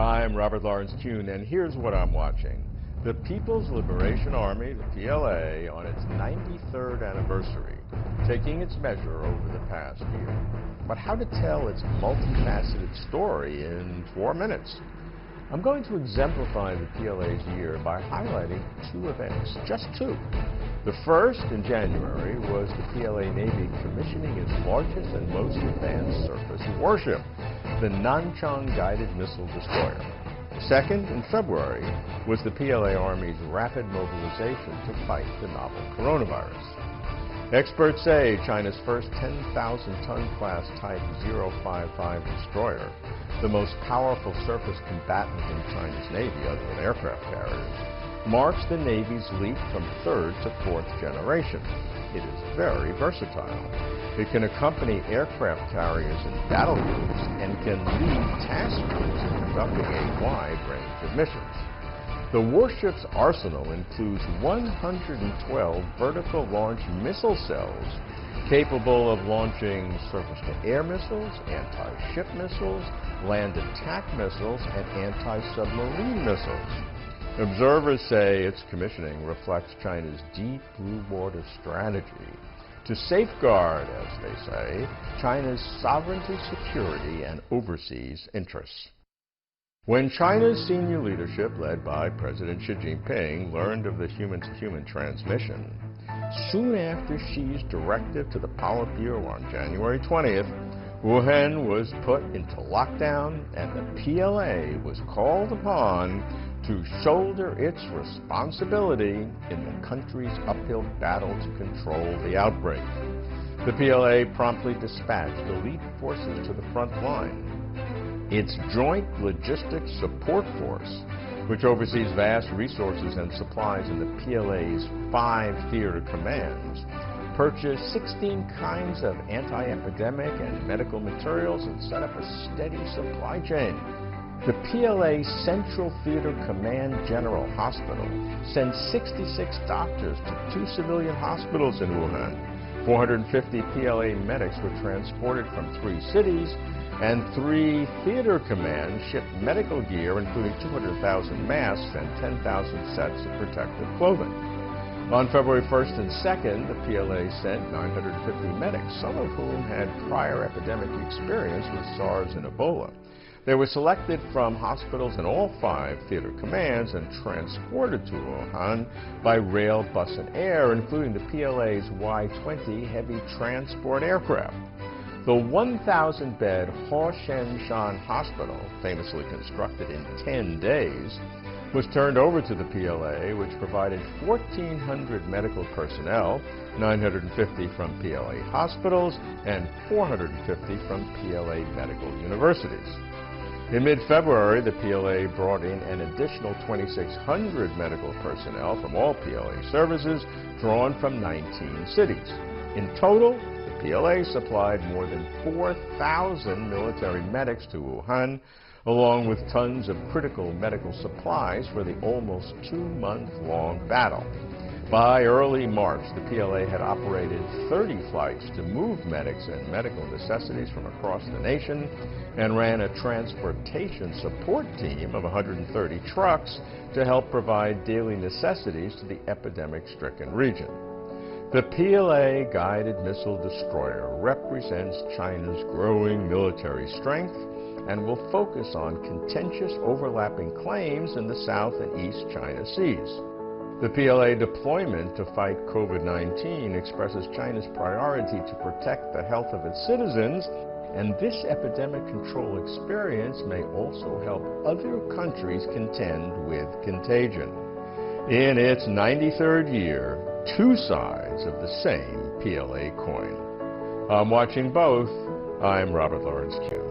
I'm Robert Lawrence Kuhn, and here's what I'm watching. The People's Liberation Army, the PLA, on its 93rd anniversary, taking its measure over the past year. But how to tell its multifaceted story in 4 minutes? I'm going to exemplify the PLA's year by highlighting 2 events, just 2. The first, in January, was the PLA Navy commissioning its largest and most advanced surface warship, the Nanchang Guided Missile Destroyer. Second, in February, was the PLA Army's rapid mobilization to fight the novel coronavirus. Experts say China's first 10,000-ton class Type 055 destroyer, the most powerful surface combatant in China's Navy other than aircraft carriers, marks the Navy's leap from 3rd to 4th generation. It is very versatile. It can accompany aircraft carriers in battle groups and can lead task groups in conducting a wide range of missions. The warship's arsenal includes 112 vertical launch missile cells capable of launching surface-to-air missiles, anti-ship missiles, land attack missiles, and anti-submarine missiles. Observers say its commissioning reflects China's deep blue water strategy to safeguard, as they say, China's sovereignty, security, and overseas interests. When China's senior leadership, led by President Xi Jinping, learned of the human-to-human transmission, soon after Xi's directive to the Politburo on January 20th, Wuhan was put into lockdown and the PLA was called upon to shoulder its responsibility in the country's uphill battle to control the outbreak. The PLA promptly dispatched elite forces to the front line. Its Joint Logistics Support Force, which oversees vast resources and supplies in the PLA's 5 theater commands, purchased 16 kinds of anti-epidemic and medical materials and set up a steady supply chain. The PLA Central Theater Command General Hospital sends 66 doctors to 2 civilian hospitals in Wuhan. 450 PLA medics were transported from 3 cities, and 3 theater commands shipped medical gear, including 200,000 masks and 10,000 sets of protective clothing. On February 1st and 2nd, the PLA sent 950 medics, some of whom had prior epidemic experience with SARS and Ebola. They were selected from hospitals in all 5 theater commands and transported to Wuhan by rail, bus, and air, including the PLA's Y-20 heavy transport aircraft. The 1,000-bed Hoshen-Shan Hospital, famously constructed in 10 days, was turned over to the PLA, which provided 1,400 medical personnel, 950 from PLA hospitals, and 450 from PLA medical universities. In mid-February, the PLA brought in an additional 2,600 medical personnel from all PLA services, drawn from 19 cities. In total, the PLA supplied more than 4,000 military medics to Wuhan, along with tons of critical medical supplies for the almost 2-month-long battle. By early March, the PLA had operated 30 flights to move medics and medical necessities from across the nation and ran a transportation support team of 130 trucks to help provide daily necessities to the epidemic-stricken region. The PLA Guided Missile Destroyer represents China's growing military strength and will focus on contentious overlapping claims in the South and East China Seas. The PLA deployment to fight COVID-19 expresses China's priority to protect the health of its citizens, and this epidemic control experience may also help other countries contend with contagion. In its 93rd year, 2 sides of the same PLA coin. I'm watching both. I'm Robert Lawrence Kuhn.